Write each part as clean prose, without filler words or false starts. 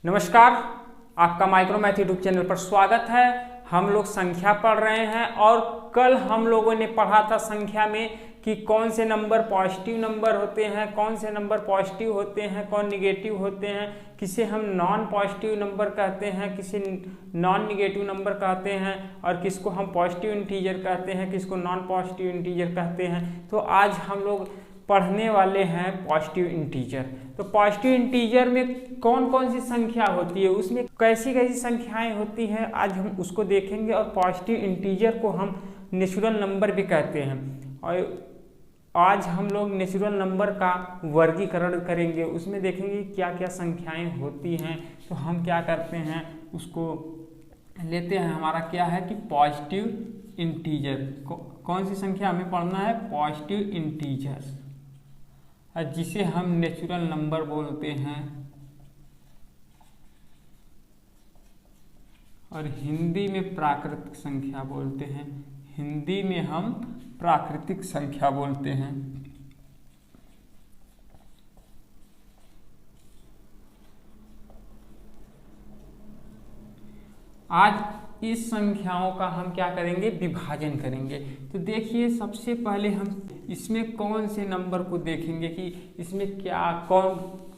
नमस्कार, आपका micro math YouTube channel पर स्वागत है। हम लोग संख्या पढ़ रहे हैं और कल हम लोगों ने पढ़ा था संख्या में कि कौन से नंबर पॉजिटिव नंबर होते हैं, कौन से नंबर पॉजिटिव होते हैं, कौन निगेटिव होते हैं, किसे हम नॉन पॉजिटिव नंबर कहते हैं, किसे नॉन निगेटिव नंबर कहते हैं और किसको हम पॉजिटिव इंटीजर कहते हैं, किसको नॉन पॉजिटिव इंटीजर कहते हैं। तो आज हम लोग पढ़ने वाले हैं पॉजिटिव इंटीजर। तो पॉजिटिव इंटीजर में कौन कौन सी संख्या होती है, उसमें कैसी कैसी संख्याएं होती हैं, आज हम उसको देखेंगे। और पॉजिटिव इंटीजर को हम नेचुरल नंबर भी कहते हैं और आज हम लोग नेचुरल नंबर का वर्गीकरण करेंगे, उसमें देखेंगे क्या क्या संख्याएं होती हैं। तो हम क्या करते हैं, उसको लेते हैं। हमारा क्या है कि पॉजिटिव इंटीजर कौन सी संख्या हमें पढ़ना है, पॉजिटिव इंटीजर, जिसे हम नेचुरल नंबर बोलते हैं और हिंदी में प्राकृतिक संख्या बोलते हैं। हिंदी में हम प्राकृतिक संख्या बोलते हैं। आज इस संख्याओं का हम क्या करेंगे, विभाजन करेंगे। तो देखिए, सबसे पहले हम इसमें कौन से नंबर को देखेंगे कि इसमें क्या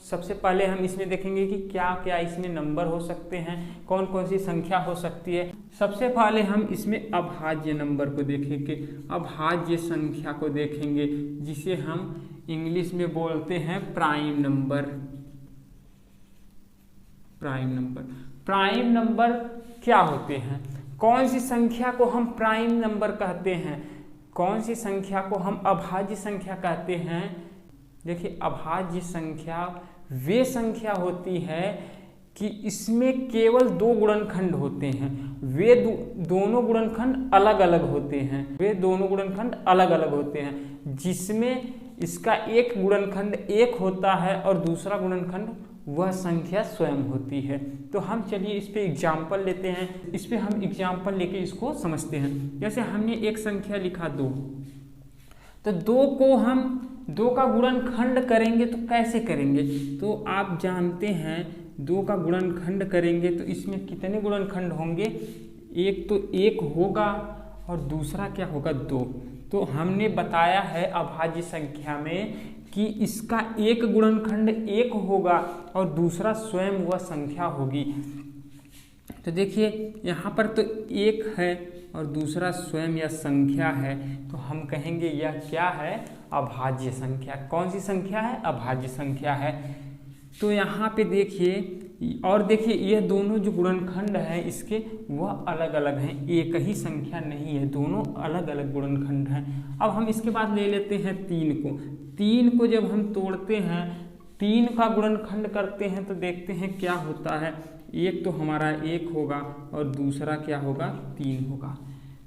सबसे पहले हम इसमें देखेंगे कि क्या क्या इसमें नंबर हो सकते हैं, कौन कौन सी संख्या हो सकती है। सबसे पहले हम इसमें अभाज्य नंबर को देखेंगे, अभाज्य संख्या को देखेंगे, जिसे हम इंग्लिश में बोलते हैं prime number. Prime number, prime number क्या होते हैं, कौन सी संख्या को हम प्राइम नंबर कहते हैं, कौन सी संख्या को हम अभाज्य संख्या कहते हैं। देखिए, अभाज्य संख्या वे संख्या होती है कि इसमें केवल दो गुणनखंड होते हैं, वे दोनों गुणनखंड अलग अलग होते हैं, वे दोनों गुणनखंड अलग अलग होते हैं, जिसमें इसका एक गुणनखंड एक होता है और दूसरा गुणनखंड वह संख्या स्वयं होती है। तो हम चलिए इस पे एग्जाम्पल लेते हैं, इस पे हम एग्जाम्पल लेके इसको समझते हैं। जैसे हमने एक संख्या लिखा 2, तो 2 को हम 2 का गुणनखंड करेंगे तो कैसे करेंगे, तो आप जानते हैं 2 का गुणनखंड करेंगे तो इसमें कितने गुणनखंड होंगे, एक तो 1 होगा और दूसरा क्या होगा, 2। तो हमने बताया है अभाज्य संख्या में कि इसका एक गुणनखंड 1 होगा और दूसरा स्वयं वह संख्या होगी। तो देखिए, यहाँ पर तो 1 है और दूसरा स्वयं यह संख्या है, तो हम कहेंगे यह क्या है, अभाज्य संख्या। कौन सी संख्या है, अभाज्य संख्या है। तो यहाँ पे देखिए, और देखिए ये दोनों जो गुणनखंड हैं इसके वह अलग अलग हैं, एक ही संख्या नहीं है, दोनों अलग अलग गुणनखंड हैं। अब हम इसके बाद ले लेते हैं 3 को। 3 को जब हम तोड़ते हैं, 3 का गुणनखंड करते हैं तो देखते हैं क्या होता है। एक तो हमारा 1 होगा और दूसरा क्या होगा, 3 होगा।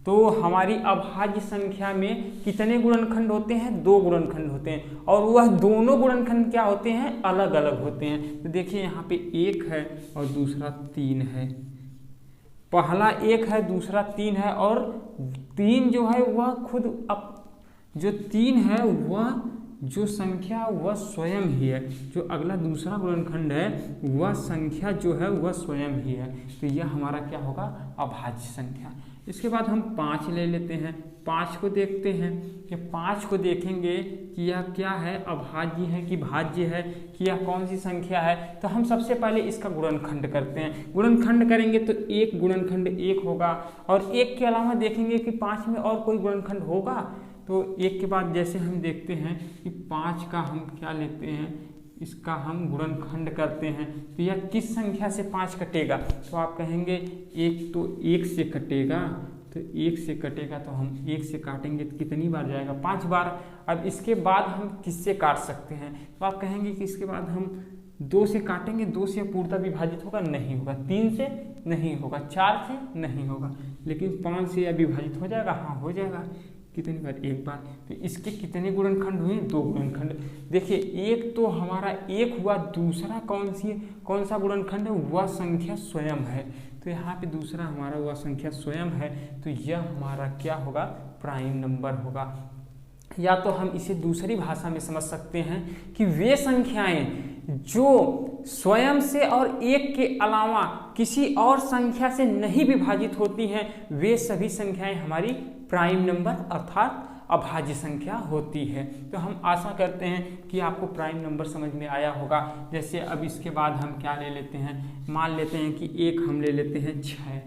तो हमारी अभाज्य संख्या में कितने गुणनखंड होते हैं, 2 गुणनखंड होते हैं और वह दोनों गुणनखंड क्या होते हैं, अलग अलग होते हैं। तो देखिए यहाँ पे 1 है और दूसरा 3 है, पहला 1 है दूसरा 3 है और 3 जो है वह खुद जो 3 है वह जो संख्या वह स्वयं ही है, जो अगला दूसरा गुणनखंड है वह संख्या जो है वह स्वयं ही है। तो यह हमारा क्या होगा, अभाज्य संख्या। इसके बाद हम 5 ले लेते हैं। 5 को देखते हैं कि 5 को देखेंगे कि यह क्या है, अभाज्य है कि भाज्य है, कि यह कौन सी संख्या है। तो हम सबसे पहले इसका गुणनखंड करते हैं। गुणनखंड करेंगे तो एक गुणनखंड 1 होगा और 1 के अलावा देखेंगे कि 5 में और कोई गुणनखंड होगा। तो 1 के बाद जैसे हम देखते हैं कि 5 का हम क्या लेते हैं, इसका हम गुणनखंड करते हैं तो यह किस संख्या से 5 कटेगा, तो आप कहेंगे 1 तो 1 से कटेगा। तो 1 से कटेगा तो हम 1 से काटेंगे तो कितनी बार जाएगा, 5 बार। अब इसके बाद हम किससे काट सकते हैं, तो आप कहेंगे कि इसके बाद हम 2 से काटेंगे, 2 से पूर्णतः विभाजित होगा, नहीं होगा। 3 से नहीं होगा, 4 से नहीं होगा, लेकिन 5 से यह विभाजित हो जाएगा, हाँ हो जाएगा। कितनी बार, 1 बार। तो इसके कितने गुणनखंड हुए, 2 गुणनखंड। देखिए, एक तो हमारा 1 हुआ, दूसरा कौन सा गुणनखंड है, वह संख्या स्वयं है। तो यहाँ पे दूसरा हमारा वह संख्या स्वयं है, तो यह हमारा क्या होगा, प्राइम नंबर होगा। या तो हम इसे दूसरी भाषा में समझ सकते हैं कि वे संख्याएं जो स्वयं से और एक के अलावा किसी और संख्या से नहीं विभाजित होती हैं, वे सभी संख्याएं हमारी प्राइम नंबर अर्थात अभाज्य संख्या होती है। तो हम आशा करते हैं कि आपको प्राइम नंबर समझ में आया होगा। जैसे अब इसके बाद हम क्या ले लेते हैं, मान लेते हैं कि एक हम ले लेते हैं 6,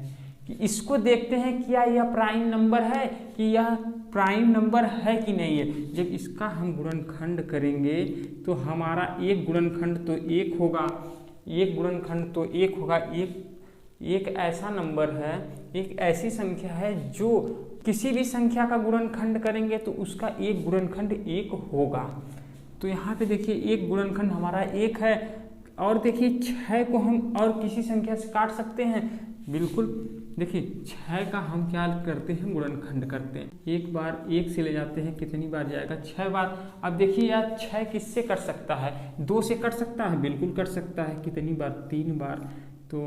कि इसको देखते हैं क्या यह प्राइम नंबर है, कि यह प्राइम नंबर है कि नहीं है। जब इसका हम गुणनखंड करेंगे तो हमारा एक गुणनखंड तो एक होगा, एक गुणनखंड तो एक होगा। एक ऐसा नंबर है, एक ऐसी संख्या है जो किसी भी संख्या का गुणनखंड करेंगे तो उसका एक गुणनखंड एक होगा। तो यहाँ पे देखिए एक गुणनखंड हमारा एक है, और देखिए 6 को हम और किसी संख्या से काट सकते हैं, बिल्कुल। देखिए 6 का हम क्या करते हैं, गुणनखंड करते हैं। एक बार एक से ले जाते हैं, कितनी बार जाएगा, 6 बार। अब देखिए यार 6 किससे कट सकता है, 2 से कट सकता है, बिल्कुल कट सकता है। कितनी बार, 3 बार। तो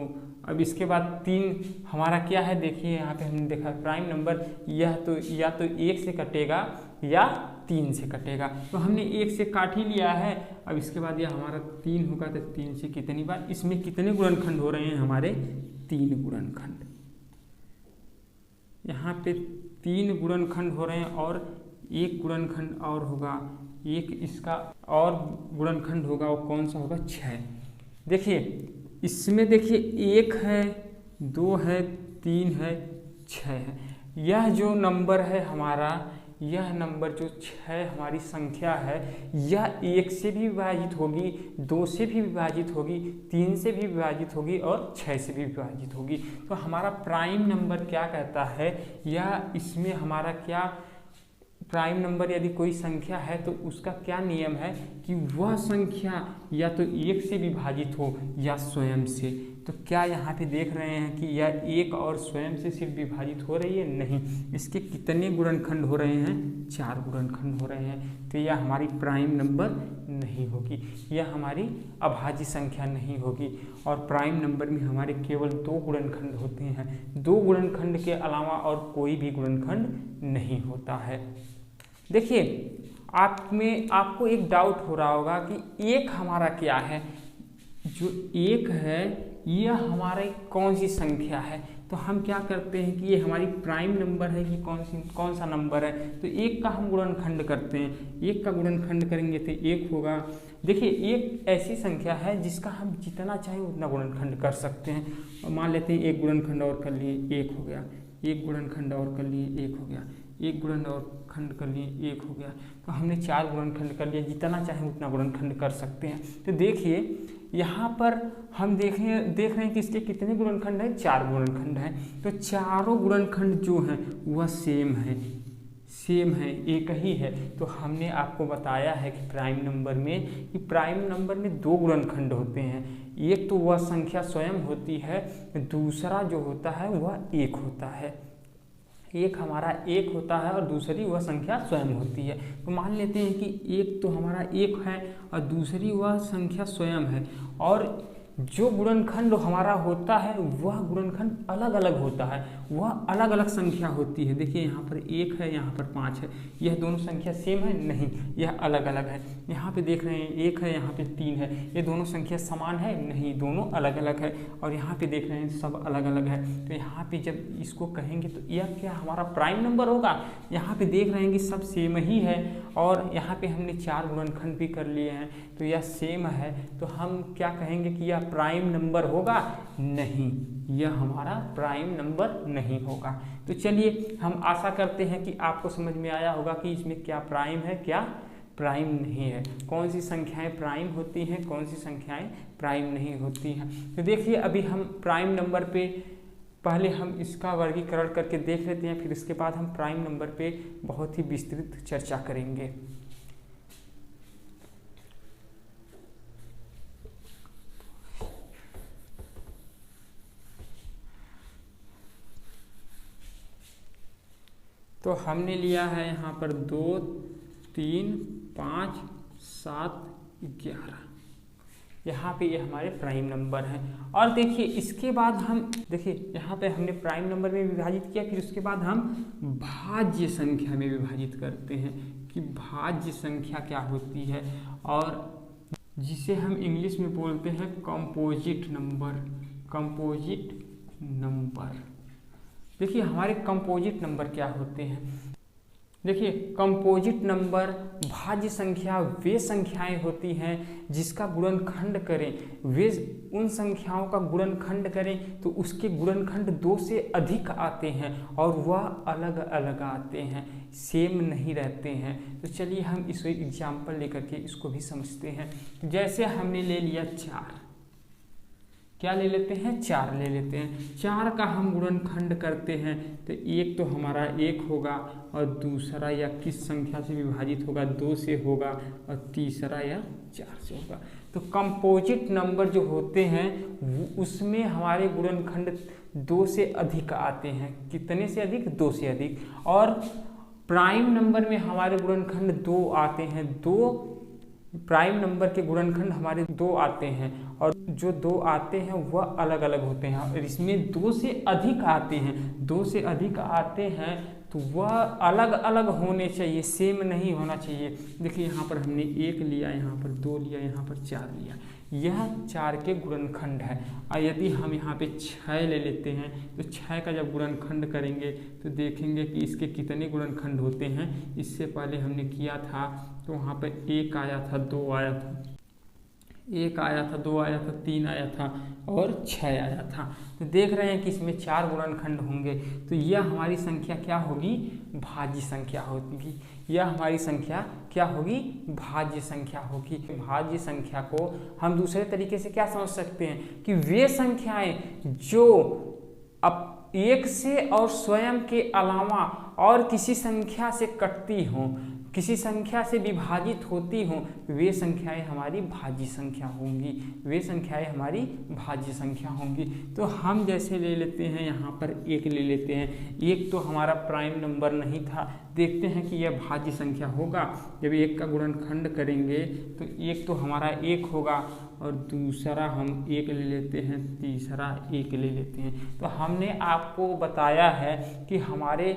अब इसके बाद 3 हमारा क्या है, देखिए यहाँ पे हमने देखा प्राइम नंबर, यह तो या तो 1 से कटेगा या 3 से कटेगा। तो हमने 1 से काट ही लिया है। अब इसके बाद यह हमारा 3 होगा, तो 3 से कितनी बार, इसमें कितने गुणनखंड हो रहे हैं हमारे, 3 गुणनखंड। यहाँ पे 3 गुणनखंड हो रहे हैं, और एक गुणनखंड और होगा, एक इसका और गुणनखंड होगा, वो कौन सा होगा, 6। देखिए इसमें देखिए 1 है, 2 है, 3 है, 6 है। यह जो नंबर है हमारा, यह नंबर जो 6 हमारी संख्या है, यह 1 से भी विभाजित होगी, 2 से भी विभाजित होगी, 3 से भी विभाजित होगी और 6 से भी विभाजित होगी। तो हमारा प्राइम नंबर क्या कहता है, या इसमें हमारा क्या प्राइम नंबर, यदि कोई संख्या है तो उसका क्या नियम है कि वह संख्या या तो 1 से विभाजित हो या स्वयं से। तो क्या यहाँ पे देख रहे हैं कि यह 1 और स्वयं से सिर्फ विभाजित हो रही है, नहीं, इसके कितने गुणनखंड हो रहे हैं, 4 गुणनखंड हो रहे हैं। तो यह हमारी प्राइम नंबर नहीं होगी, यह हमारी अभाज्य संख्या नहीं होगी। और प्राइम नंबर में हमारे केवल 2 गुणनखंड होते हैं, 2 गुणनखंड के अलावा और कोई भी गुणनखंड नहीं होता है। देखिए आपको एक डाउट हो रहा होगा कि एक हमारा क्या है, जो एक है यह हमारी कौन सी संख्या है। तो हम क्या करते हैं कि ये हमारी प्राइम नंबर है कि कौन सा नंबर है। तो एक का हम गुणनखंड करते हैं, एक का गुणनखंड करेंगे तो 1 होगा। देखिए एक ऐसी संख्या है जिसका हम जितना चाहें उतना गुणनखंड कर सकते हैं। मान लेते हैं एक गुणनखंड और कर लिए 1 हो गया, एक गुणनखंड और कर लिए 1 हो गया, एक गुणन और खंड कर लिए 1 हो गया। तो हमने 4 गुणनखंड कर लिया, जितना चाहें उतना गुणनखंड कर सकते हैं। तो देखिए यहाँ पर हम देख रहे हैं कि इसके कितने गुणनखंड हैं, 4 गुणनखंड हैं। तो चारों गुणनखंड जो हैं वह सेम है, एक ही है। तो हमने आपको बताया है कि प्राइम नंबर में 2 गुणनखंड होते हैं। एक तो वह संख्या स्वयं होती है, दूसरा जो होता है वह 1 होता है। एक हमारा 1 होता है और दूसरी वह संख्या स्वयं होती है। तो मान लेते हैं कि एक तो हमारा 1 है और दूसरी वह संख्या स्वयं है, और जो गुणनखंड हमारा होता है वह गुणनखंड अलग अलग होता है, वह अलग अलग संख्या होती है। देखिए यहाँ पर 1 है, यहाँ पर 5 है, यह दोनों संख्या सेम है, नहीं, यह अलग अलग है। यहाँ पे देख रहे हैं 1 है, यहाँ पे 3 है, ये दोनों संख्या समान है, नहीं, दोनों अलग अलग है। और यहाँ पे देख रहे हैं सब अलग अलग है। तो यहाँ पे जब इसको कहेंगे तो यह क्या हमारा प्राइम नंबर होगा। यहाँ पे देख रहे हैं कि सब सेम ही है, और यहाँ पे हमने 4 गुणनखंड भी कर लिए हैं, तो यह सेम है। तो हम क्या कहेंगे कि यह प्राइम नंबर होगा, नहीं, यह हमारा प्राइम नंबर नहीं होगा। तो चलिए हम आशा करते हैं कि आपको समझ में आया होगा कि इसमें क्या प्राइम है, क्या प्राइम नहीं है, कौन सी संख्याएं प्राइम होती हैं, कौन सी संख्याएं प्राइम नहीं होती हैं। तो देखिए अभी हम प्राइम नंबर पे पहले हम इसका वर्गीकरण करके देख लेते हैं, फिर इसके बाद हम प्राइम नंबर पे बहुत ही विस्तृत चर्चा करेंगे। तो हमने लिया है यहाँ पर 2, 3, 5, 7, 11, यहाँ पे ये हमारे प्राइम नंबर हैं। और देखिए इसके बाद हम देखिए यहाँ पे हमने प्राइम नंबर में विभाजित किया, फिर उसके बाद हम भाज्य संख्या में विभाजित करते हैं कि भाज्य संख्या क्या होती है। और जिसे हम इंग्लिश में बोलते हैं कंपोजिट नंबर। कंपोजिट नंबर, देखिए हमारे कंपोजिट नंबर क्या होते हैं। देखिए कंपोजिट नंबर भाज्य संख्या वे संख्याएं होती हैं जिसका गुणनखंड करें, वे उन संख्याओं का गुणनखंड करें तो उसके गुणनखंड 2 से अधिक आते हैं और वह अलग अलग आते हैं, सेम नहीं रहते हैं। तो चलिए हम इस एग्जाम्पल लेकर के इसको भी समझते हैं। जैसे हमने ले लिया 4, क्या ले लेते हैं, 4 ले लेते हैं। 4 का हम गुणनखंड करते हैं तो एक तो हमारा 1 होगा और दूसरा या किस संख्या से विभाजित होगा, 2 से होगा और तीसरा या 4 से होगा। तो कंपोजिट नंबर जो होते हैं उसमें हमारे गुणनखंड 2 से अधिक आते हैं। कितने से अधिक, 2 से अधिक। और प्राइम नंबर में हमारे गुणनखंड 2 आते हैं। 2 प्राइम नंबर के गुणनखंड हमारे 2 आते हैं और जो 2 आते हैं वह अलग अलग होते हैं। और इसमें 2 से अधिक आते हैं, 2 से अधिक आते हैं तो वह अलग अलग होने चाहिए, सेम नहीं होना चाहिए। देखिए यहाँ पर हमने 1 लिया, यहाँ पर 2 लिया, यहाँ पर 4 लिया, यह 4 के गुणनखंड है। और यदि हम यहाँ पे 6 ले लेते हैं तो 6 का जब गुणनखंड करेंगे तो देखेंगे कि इसके कितने गुणनखंड होते हैं। इससे पहले हमने किया था तो वहाँ पे 1 आया था, 2 आया था, 1 आया था, 2 आया था, 3 आया था और 6 आया था। तो देख रहे हैं कि इसमें 4 गुणनखंड होंगे तो यह हमारी संख्या क्या होगी, भाज्य संख्या होगी। यह हमारी संख्या क्या होगी, भाज्य संख्या होगी। भाज्य संख्या को हम दूसरे तरीके से क्या समझ सकते हैं कि वे संख्याएं जो अब 1 से और स्वयं के अलावा और किसी संख्या से कटती हों, किसी संख्या से विभाजित होती हों, वे संख्याएं हमारी भाज्य संख्या होंगी। वे संख्याएं हमारी भाज्य संख्या होंगी। तो हम जैसे ले लेते हैं, यहाँ पर 1 ले लेते हैं। 1 तो हमारा प्राइम नंबर नहीं था, देखते हैं कि यह भाज्य संख्या होगा। जब 1 का गुणनखंड करेंगे तो 1 तो हमारा 1 होगा और दूसरा हम 1 ले लेते हैं, तीसरा 1 ले लेते हैं। तो हमने आपको बताया है कि हमारे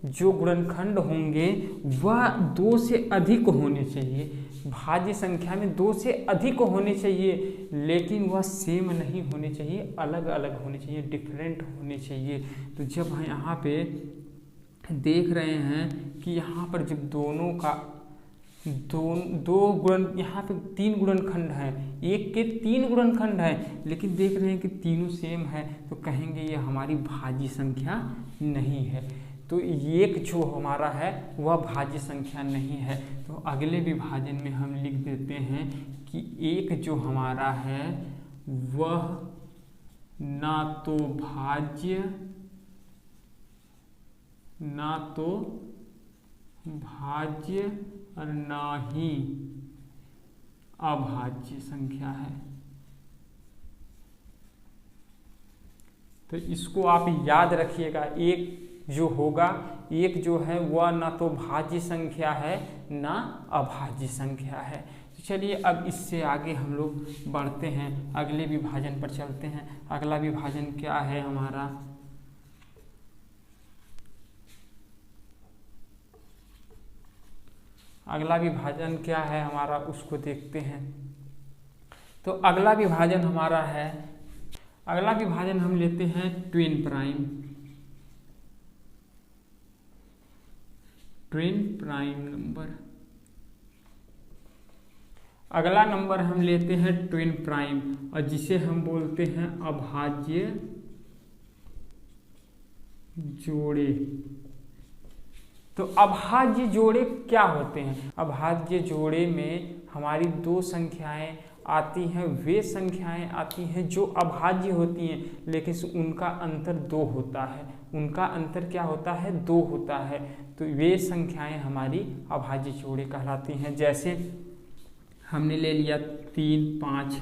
जो गुणनखंड होंगे वह 2 से अधिक होने चाहिए, भाज्य संख्या में 2 से अधिक होने चाहिए, लेकिन वह सेम नहीं होने चाहिए, अलग अलग होने चाहिए, डिफरेंट होने चाहिए। तो जब हम यहाँ पे देख रहे हैं कि यहाँ पर जब दोनों का दो गुणन, यहाँ पे 3 गुणनखंड हैं, 1 के 3 गुणनखंड हैं, लेकिन देख रहे हैं कि तीनों सेम है तो कहेंगे ये हमारी भाज्य संख्या नहीं है। तो 1 जो हमारा है वह भाज्य संख्या नहीं है। तो अगले विभाजन में हम लिख देते हैं कि 1 जो हमारा है वह ना तो भाज्य और ना ही अभाज्य संख्या है। तो इसको आप याद रखिएगा। 1 जो होगा, 1 जो है वह ना तो भाज्य संख्या है ना अभाज्य संख्या है। तो चलिए अब इससे आगे हम लोग बढ़ते हैं, अगले विभाजन पर चलते हैं। अगला विभाजन क्या है हमारा, अगला विभाजन क्या है हमारा उसको देखते हैं। तो अगला विभाजन हमारा है, अगला विभाजन हम लेते हैं ट्विन प्राइम नंबर। अगला नंबर हम लेते हैं ट्विन प्राइम और जिसे हम बोलते हैं अभाज्य जोड़े। तो अभाज्य जोड़े क्या होते हैं, अभाज्य जोड़े में हमारी 2 संख्याएं आती हैं, वे संख्याएं आती हैं जो अभाज्य होती हैं लेकिन उनका अंतर 2 होता है। उनका अंतर क्या होता है, 2 होता है। तो वे संख्याएं हमारी अभाज्य जोड़े कहलाती हैं। जैसे हमने ले लिया 3, 5,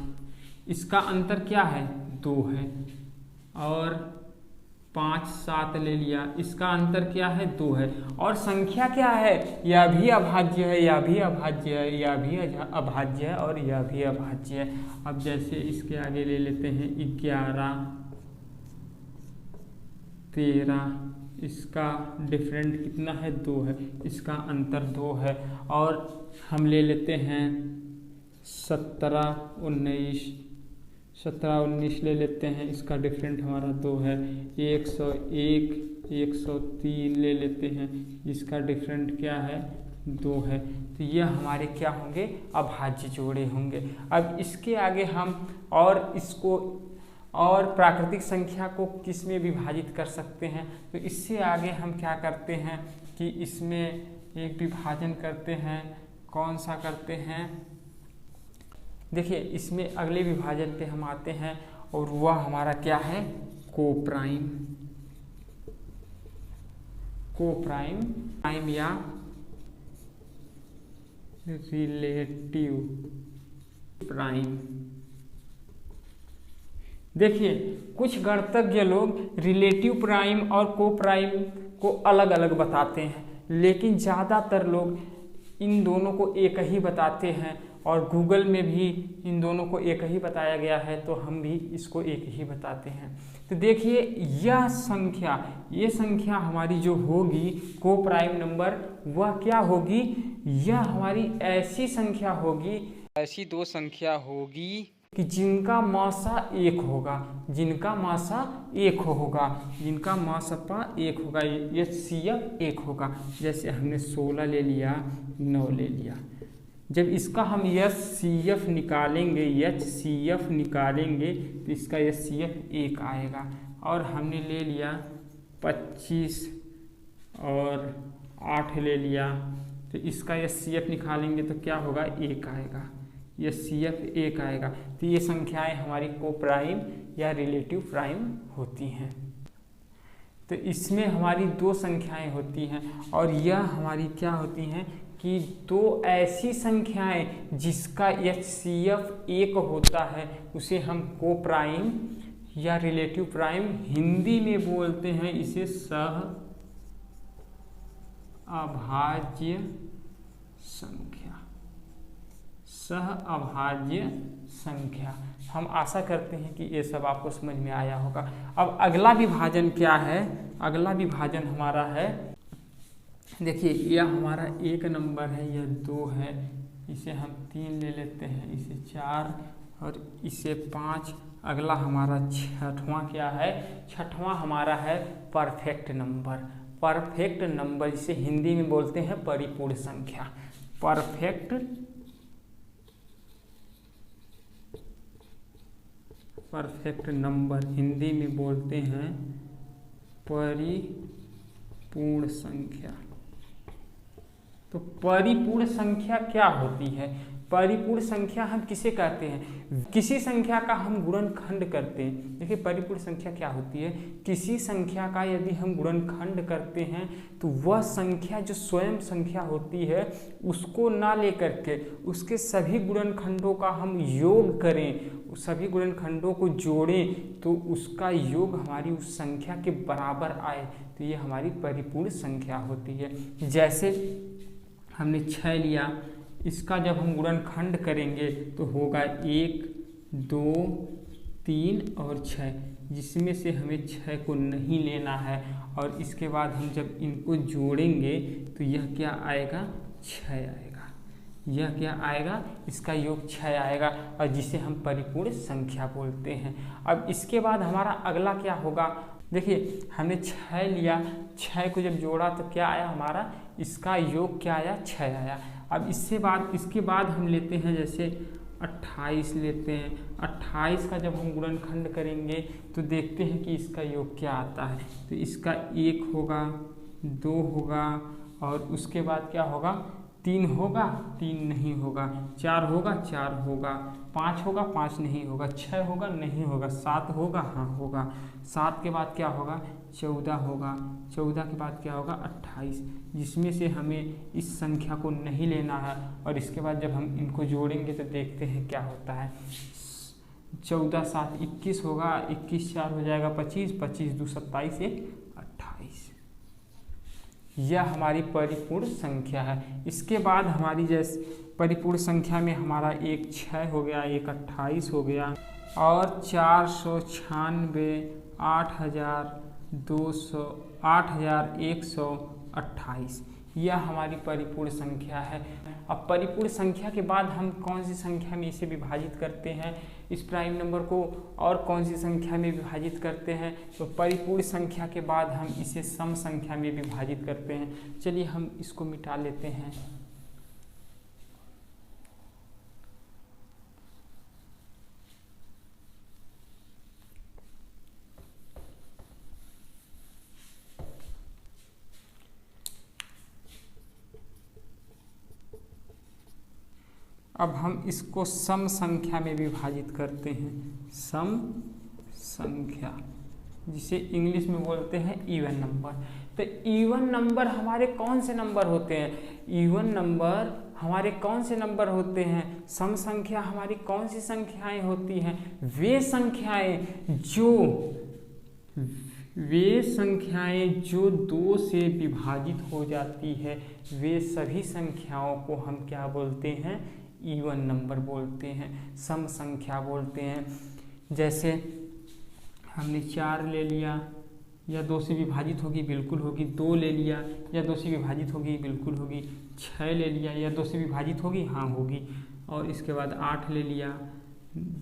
इसका अंतर क्या है, 2 है। और 5, 7 ले लिया, इसका अंतर क्या है, 2 है। और संख्या क्या है, यह भी अभाज्य है, यह भी अभाज्य है, यह भी अभाज्य है और यह भी अभाज्य है। अब जैसे इसके आगे ले लेते हैं 11, 13, इसका डिफरेंट कितना है, 2 है, इसका अंतर 2 है। और हम ले लेते हैं 17, 19 ले लेते हैं, इसका डिफरेंट हमारा 2 है। 101, 103 ले लेते हैं, इसका डिफरेंट क्या है 2 है। तो ये हमारे क्या होंगे अभाज्य जोड़े होंगे। अब इसके आगे हम और प्राकृतिक संख्या को किस में विभाजित कर सकते हैं, तो इससे आगे हम क्या करते हैं कि इसमें एक विभाजन करते हैं। कौन सा करते हैं, देखिए इसमें अगले विभाजन पे हम आते हैं और वह हमारा क्या है कोप्राइम या रिलेटिव प्राइम। देखिए कुछ गणितज्ञ लोग रिलेटिव प्राइम और कोप्राइम को अलग अलग बताते हैं, लेकिन ज़्यादातर लोग इन दोनों को एक ही बताते हैं और गूगल में भी इन दोनों को एक ही बताया गया है, तो हम भी इसको एक ही बताते हैं। तो देखिए ये संख्या हमारी जो होगी कोप्राइम नंबर, वह क्या होगी, यह हमारी ऐसी संख्या होगी, ऐसी दो संख्या होगी कि जिनका मासा 1 होगा, जिनका मासा 1 होगा, HCF 1 होगा। जैसे हमने 16 ले लिया, 9 ले लिया। जब इसका हम HCF निकालेंगे तो इसका HCF 1 आएगा। और हमने ले लिया 25 और 8 ले लिया, तो इसका HCF निकालेंगे तो क्या होगा 1 आएगा, HCF 1 आएगा। तो ये संख्याएं हमारी कोप्राइम या रिलेटिव प्राइम होती हैं। तो इसमें हमारी 2 संख्याएं होती हैं और यह हमारी क्या होती हैं कि 2 ऐसी संख्याएं जिसका HCF 1 होता है, उसे हम कोप्राइम या रिलेटिव प्राइम हिंदी में बोलते हैं, इसे सहअभाज्य संख्या। हम आशा करते हैं कि ये सब आपको समझ में आया होगा। अब अगला विभाजन क्या है, अगला विभाजन हमारा है, देखिए यह हमारा 1 नंबर है, यह 2 है, इसे हम 3 ले लेते हैं, इसे 4 और इसे 5। अगला हमारा 6वां क्या है, 6वां हमारा है परफेक्ट नंबर, इसे हिंदी में बोलते हैं परिपूर्ण संख्या। परफेक्ट नंबर हिंदी में बोलते हैं परिपूर्ण संख्या। तो परिपूर्ण संख्या क्या होती है, परिपूर्ण संख्या हम किसे कहते हैं, किसी संख्या का हम गुणनखंड करते हैं। देखिए परिपूर्ण संख्या क्या होती है, किसी संख्या का यदि हम गुणनखंड करते हैं तो वह संख्या जो स्वयं संख्या होती है उसको ना लेकर के उसके सभी गुणनखंडों का हम योग करें, सभी गुणनखंडों को जोड़ें तो उसका योग हमारी उस संख्या के बराबर आए, तो ये हमारी परिपूर्ण संख्या होती है। जैसे हमने 6 लिया, इसका जब हम गुणनखंड करेंगे तो होगा 1, 2, 3 और 6, जिसमें से हमें 6 को नहीं लेना है। और इसके बाद हम जब इनको जोड़ेंगे तो यह क्या आएगा 6 आएगा, यह क्या आएगा, इसका योग 6 आएगा और जिसे हम परिपूर्ण संख्या बोलते हैं। अब इसके बाद हमारा अगला क्या होगा, देखिए हमने 6 लिया, 6 को जब जोड़ा तो क्या आया हमारा, इसका योग क्या आया 6 आया। अब इसके बाद हम लेते हैं जैसे 28 लेते हैं, 28 का जब हम गुणनखंड करेंगे तो देखते हैं कि इसका योग क्या आता है। तो इसका 1 होगा, 2 होगा और उसके बाद क्या होगा 3 होगा, 3 नहीं होगा, 4 होगा, 4 होगा, 5 होगा, 5 नहीं होगा, 6 होगा, नहीं होगा, 7 होगा, हाँ होगा, 7 के बाद क्या होगा 14 होगा, 14 के बाद क्या होगा 28, जिसमें से हमें इस संख्या को नहीं लेना है। और इसके बाद जब हम इनको जोड़ेंगे तो देखते हैं क्या होता है, 14 7 21 होगा, 21 4 हो जाएगा 25, 25 2 27 1 28। यह हमारी परिपूर्ण संख्या है। इसके बाद हमारी जैसे परिपूर्ण संख्या में हमारा एक 6 हो गया, एक 28 हो गया और 496 8128, यह हमारी परिपूर्ण संख्या है। अब परिपूर्ण संख्या के बाद हम कौन सी संख्या में इसे विभाजित करते हैं, इस प्राइम नंबर को, और कौन सी संख्या में विभाजित करते हैं, तो परिपूर्ण संख्या के बाद हम इसे सम संख्या में विभाजित करते हैं। चलिए हम इसको मिटा लेते हैं। अब हम इसको सम संख्या में विभाजित करते हैं, सम संख्या, जिसे इंग्लिश में बोलते हैं इवन नंबर। तो इवन नंबर हमारे कौन से नंबर होते हैं, इवन नंबर हमारे कौन से नंबर होते हैं, सम संख्या हमारी कौन सी संख्याएं होती हैं, वे संख्याएं जो 2 से विभाजित हो जाती है, वे सभी संख्याओं को हम क्या बोलते हैं, इवन नंबर बोलते हैं, सम संख्या बोलते हैं। जैसे हमने 4 ले लिया, या 2 से विभाजित होगी, बिल्कुल होगी। 2 ले लिया, या 2 से विभाजित होगी, बिल्कुल होगी। 6 ले लिया, या 2 से विभाजित होगी, हाँ होगी। और इसके बाद 8 ले लिया,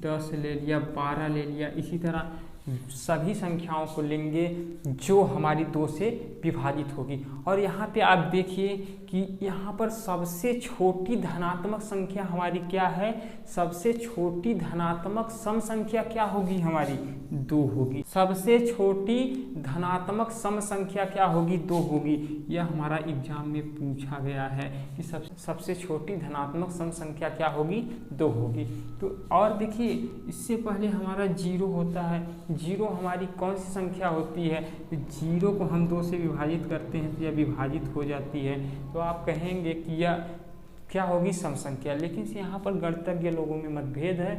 10 ले लिया, 12 ले लिया। इसी तरह सभी संख्याओं को लेंगे जो हमारी 2 से विभाजित होगी। और यहाँ पे आप देखिए कि यहाँ पर सबसे छोटी धनात्मक संख्या हमारी क्या है, सबसे छोटी धनात्मक सम संख्या क्या होगी, हमारी 2 होगी। सबसे छोटी धनात्मक सम संख्या क्या होगी, 2 होगी। यह हमारा एग्जाम में पूछा गया है कि सबसे छोटी धनात्मक सम संख्या क्या होगी, 2 होगी। तो और देखिए इससे पहले हमारा 0 होता है, 0 हमारी कौन सी संख्या होती है, तो 0 को हम 2 से विभाजित करते हैं तो यह विभाजित हो जाती है। तो आप कहेंगे कि यह क्या होगी, सम संख्या। लेकिन यहाँ पर गणितज्ञ लोगों में मतभेद है,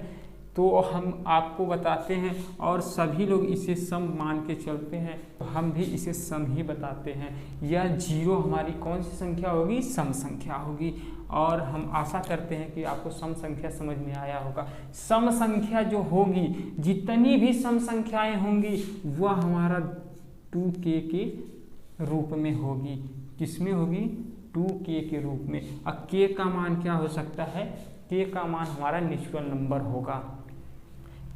तो हम आपको बताते हैं और सभी लोग इसे सम मान के चलते हैं, तो हम भी इसे सम ही बताते हैं। यह 0 हमारी कौन सी संख्या होगी, सम संख्या होगी। और हम आशा करते हैं कि आपको सम संख्या समझ में आया होगा। सम संख्या जो होगी, जितनी भी सम संख्याएं होंगी, वह हमारा 2k के रूप में होगी। किसमें होगी, 2k के रूप में। अब k का मान क्या हो सकता है, k का मान हमारा नेचुरल नंबर होगा,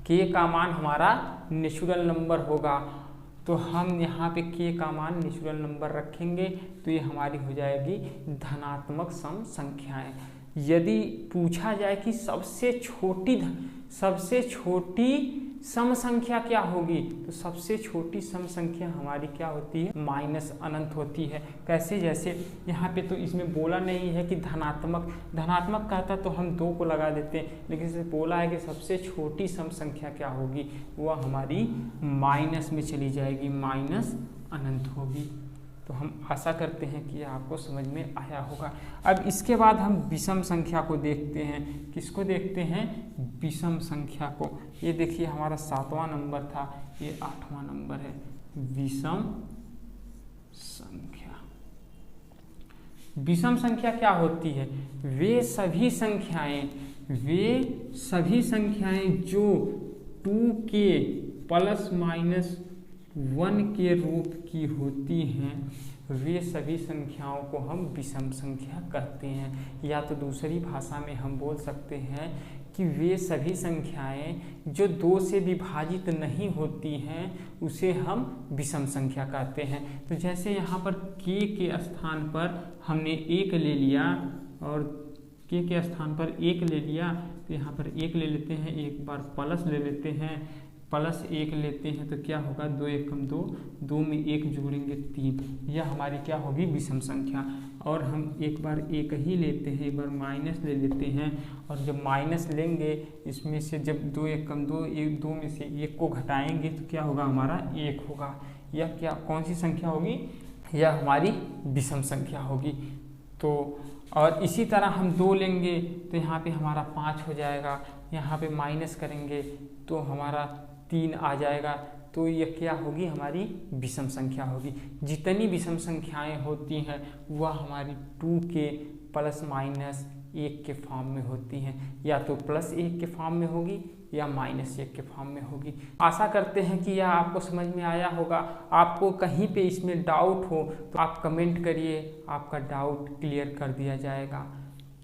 k का मान हमारा नेचुरल नंबर होगा। तो हम यहाँ पे k का मान नेचुरल नंबर रखेंगे, तो ये हमारी हो जाएगी धनात्मक सम संख्याएं। यदि पूछा जाए कि सबसे छोटी सम संख्या क्या होगी, तो सबसे छोटी सम संख्या हमारी क्या होती है, माइनस अनंत होती है। कैसे, जैसे यहाँ पे तो इसमें बोला नहीं है कि धनात्मक कहता तो हम 2 को लगा देते हैं, लेकिन इसे बोला है कि सबसे छोटी सम संख्या क्या होगी, वह हमारी माइनस में चली जाएगी, माइनस अनंत होगी। तो हम आशा करते हैं कि आपको समझ में आया होगा। अब इसके बाद हम विषम संख्या को देखते हैं। किसको देखते हैं, विषम संख्या को। ये देखिए हमारा 7वां नंबर था, ये 8वां नंबर है, विषम संख्या। विषम संख्या क्या होती है, वे सभी संख्याएं जो 2k प्लस माइनस 1 के रूप की होती हैं, वे सभी संख्याओं को हम विषम संख्या कहते हैं। या तो दूसरी भाषा में हम बोल सकते हैं कि वे सभी संख्याएं जो 2 से विभाजित नहीं होती हैं, उसे हम विषम संख्या कहते हैं। तो जैसे यहाँ पर k के स्थान पर हमने 1 ले लिया, और k के स्थान पर 1 ले लिया, तो यहाँ पर 1 ले लेते हैं, एक बार प्लस ले लेते हैं, प्लस 1 लेते हैं, तो क्या होगा, 2 एकम 2, 2 में 1 जोड़ेंगे 3, यह हमारी क्या होगी, विषम संख्या। और हम एक बार 1 ही लेते हैं, एक बार माइनस ले लेते हैं, और जब माइनस लेंगे इसमें से, जब 2 एकम 2, 2 में से 1 को घटाएंगे तो क्या होगा, हमारा 1 होगा। यह क्या, कौन सी संख्या होगी, यह हमारी विषम संख्या होगी। तो और इसी तरह हम 2 लेंगे तो यहाँ पे हमारा 5 हो जाएगा, यहाँ पे माइनस करेंगे तो हमारा 3 आ जाएगा। तो यह क्या होगी, हमारी विषम संख्या होगी। जितनी विषम संख्याएं होती हैं वह हमारी 2k प्लस माइनस 1 के फॉर्म में होती हैं, या तो प्लस 1 के फॉर्म में होगी या माइनस 1 के फॉर्म में होगी। आशा करते हैं कि यह आपको समझ में आया होगा। आपको कहीं पे इसमें डाउट हो तो आप कमेंट करिए, आपका डाउट क्लियर कर दिया जाएगा।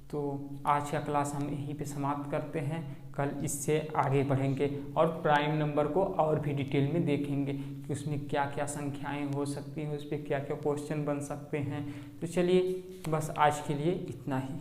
तो तो आज का क्लास हम यहीं पे समाप्त करते हैं। कल इससे आगे बढ़ेंगे और प्राइम नंबर को और भी डिटेल में देखेंगे कि उसमें क्या क्या संख्याएं हो सकती हैं, उस पर क्या क्या क्वेश्चन बन सकते हैं। तो चलिए बस आज के लिए इतना ही।